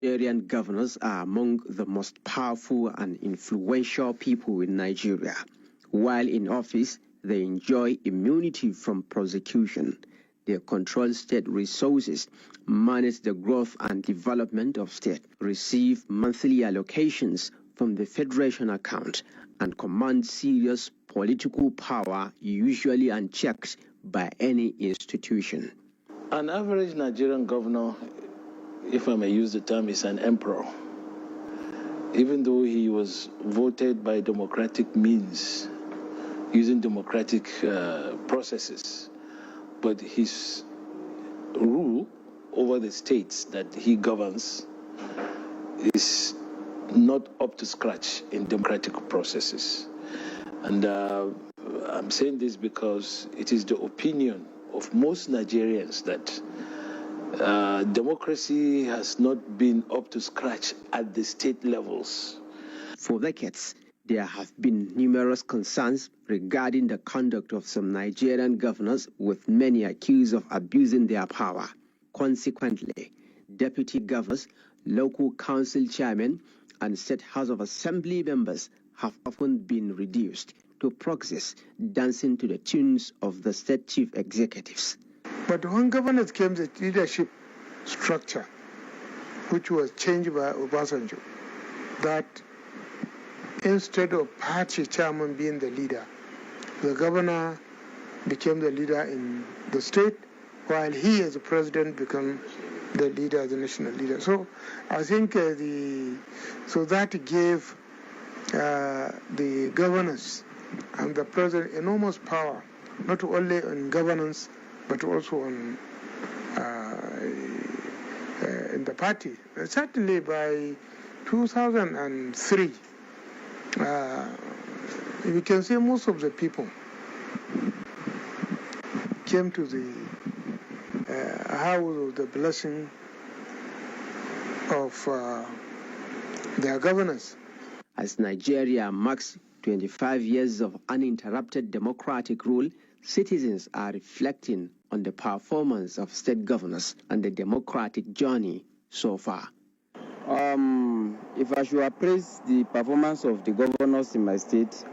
Nigerian governors are among the most powerful and influential people in Nigeria. While in office, they enjoy immunity from prosecution. They control state resources, manage the growth and development of state, receive monthly allocations from the Federation account, and command serious political power, usually unchecked by any institution. An average Nigerian governor, if I may use the term, is an emperor. Even though he was voted by democratic means, using democratic processes, but his rule over the states that he governs is not up to scratch in democratic processes. And I'm saying this because it is the opinion of most Nigerians that democracy has not been up to scratch at the state levels. For decades, there have been numerous concerns regarding the conduct of some Nigerian governors, with many accused of abusing their power. Consequently, deputy governors, local council chairmen, and state House of Assembly members have often been reduced to proxies dancing to the tunes of the state chief executives. But when governors came to the leadership structure, which was changed by Obasanjo, that instead of party chairman being the leader, the governor became the leader in the state, while he as the president became the leader, the national leader. So I think so that gave the governors and the president enormous power, not only on governance, but also on in the party. Certainly by 2003, you can say most of the people came to the house of the blessing of their governors. As Nigeria marks 25 years of uninterrupted democratic rule, citizens are reflecting on the performance of state governors and the democratic journey so far. If I should appraise the performance of the governors in my state,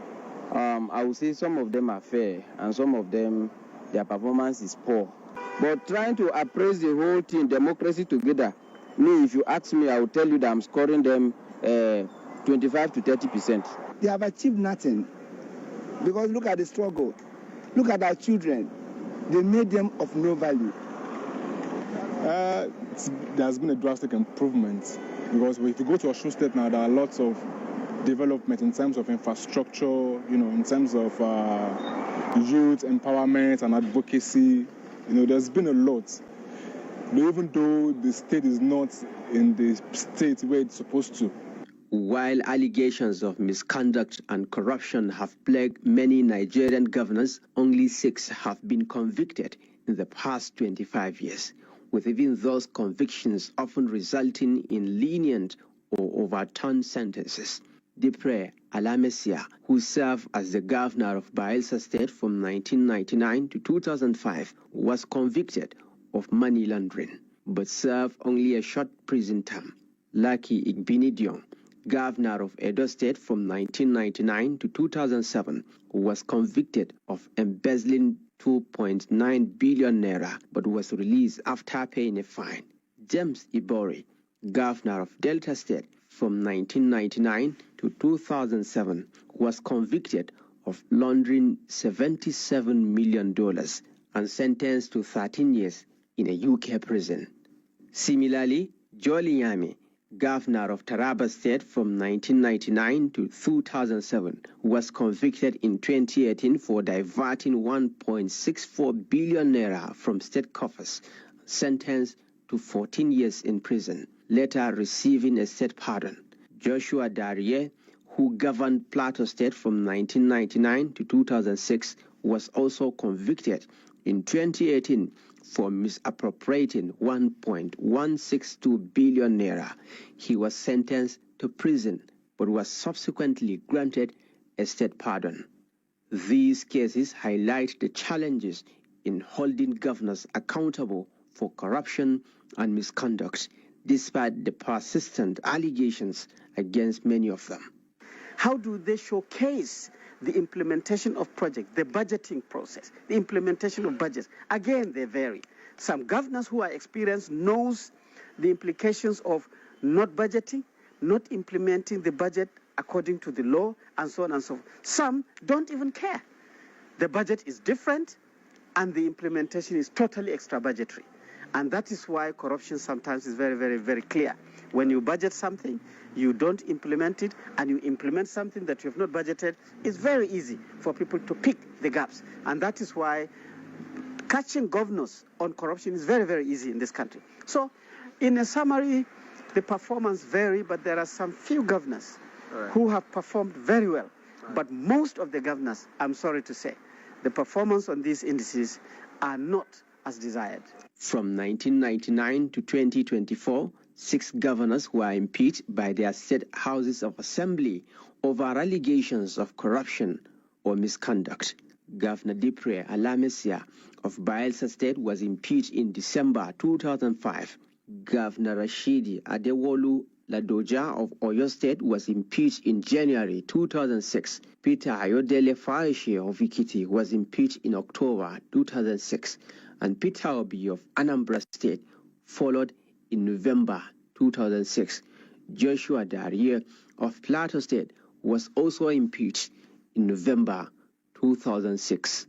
I would say some of them are fair and some of them, their performance is poor. But trying to appraise the whole thing, democracy together, me, if you ask me, I will tell you that I'm scoring them 25 to 30%. They have achieved nothing, because look at the struggle. Look at our children. They made them of no value. There's been a drastic improvement, because if you go to Osun State now, there are lots of development in terms of infrastructure, in terms of youth empowerment and advocacy. There's been a lot. But even though the state is not in the state where it's supposed to. While allegations of misconduct and corruption have plagued many Nigerian governors, only 6 have been convicted in the past 25 years, with even those convictions often resulting in lenient or overturned sentences. Dipre Alamesia, who served as the governor of Bayelsa State from 1999 to 2005, was convicted of money laundering, but served only a short prison term. Lucky Igbinidion, governor of Edo State from 1999 to 2007, was convicted of embezzling 2.9 billion naira, but was released after paying a fine. James Ibori, governor of Delta State from 1999 to 2007, was convicted of laundering $77 million and sentenced to 13 years in a UK prison. Similarly, Jolly Yami, governor of Taraba State from 1999 to 2007, was convicted in 2018 for diverting 1.64 billion naira from state coffers, sentenced to 14 years in prison, later receiving a state pardon. Joshua Darie, who governed Plateau State from 1999 to 2006, was also convicted in 2018 for misappropriating 1.162 billion naira. He was sentenced to prison but was subsequently granted a state pardon. These cases highlight the challenges in holding governors accountable for corruption and misconduct. despite the persistent allegations against many of them. How do they showcase the implementation of projects, the budgeting process, the implementation of budgets? Again, they vary. Some governors who are experienced knows the implications of not budgeting, not implementing the budget according to the law, and so on and so forth. Some don't even care. The budget is different, and the implementation is totally extra budgetary. And that is why corruption sometimes is very, very, very clear. When you budget something, you don't implement it, and you implement something that you have not budgeted, it's very easy for people to pick the gaps. And that is why catching governors on corruption is very, very easy in this country. So, in a summary, the performance vary, but there are some few governors who have performed very well. But most of the governors, I'm sorry to say, the performance on these indices are not as desired. From 1999 to 2024, 6 governors were impeached by their state houses of assembly over allegations of corruption or misconduct. Governor Dipre Alamesia of Bayelsa State was impeached in December 2005. Governor Rashidi Adewolu Ladoja of Oyo State was impeached in January 2006. Peter Ayodele Fahishe of Ikiti was impeached in October 2006. And Peter Obi of Anambra State followed in November 2006. Joshua Darie of Plateau State was also impeached in November 2006.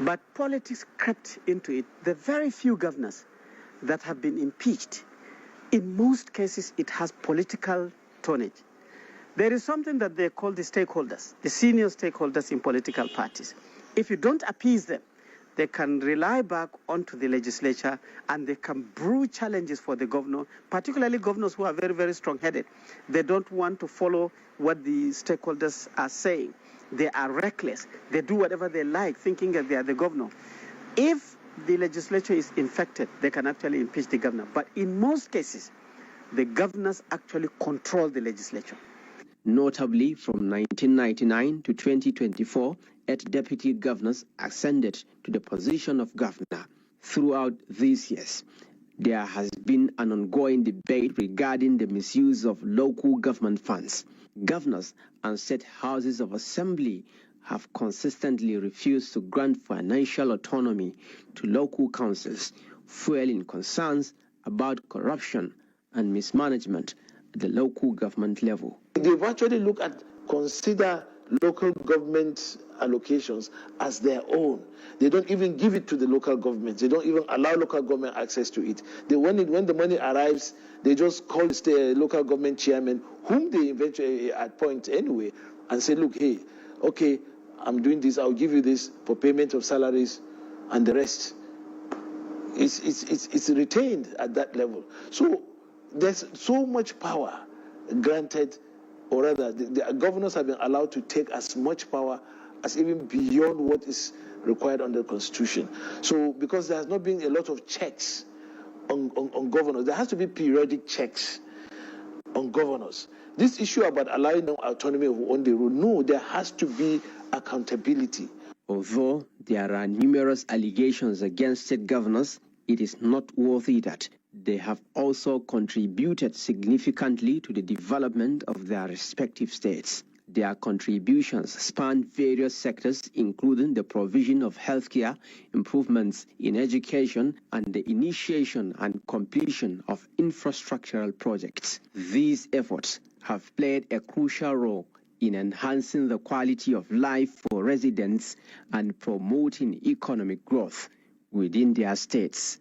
But politics crept into it. The very few governors that have been impeached, in most cases, it has political tonnage. There is something that they call the stakeholders, the senior stakeholders in political parties. If you don't appease them, they can rely back onto the legislature and they can brew challenges for the governor, particularly governors who are very, very strong-headed. They don't want to follow what the stakeholders are saying. They are reckless. They do whatever they like, thinking that they are the governor. If the legislature is infected, they can actually impeach the governor. But in most cases, the governors actually control the legislature. Notably, from 1999 to 2024, 8 deputy governors ascended to the position of governor. Throughout these years, there has been an ongoing debate regarding the misuse of local government funds. Governors and state houses of assembly have consistently refused to grant financial autonomy to local councils, fueling concerns about corruption and mismanagement at the local government level. They've actually consider local government allocations as their own. They don't even give it to the local governments. They don't even allow local government access to it. When the money arrives, they just call the local government chairman, whom they eventually appoint anyway, and say, look, hey, okay, I'm doing this, I'll give you this for payment of salaries and the rest. It's retained at that level. So there's so much power granted, or rather, the governors have been allowed to take as much power as even beyond what is required under the Constitution. So because there has not been a lot of checks on governors, there has to be periodic checks on governors. This issue about allowing them autonomy on the road, no, there has to be accountability. Although there are numerous allegations against state governors, it is noteworthy that they have also contributed significantly to the development of their respective states. Their contributions span various sectors, including the provision of healthcare, improvements in education, and the initiation and completion of infrastructural projects. These efforts have played a crucial role in enhancing the quality of life for residents and promoting economic growth within their states.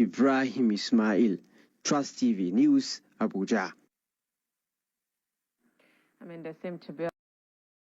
Ibrahim Ismail, Trust TV News, Abuja. There seem to be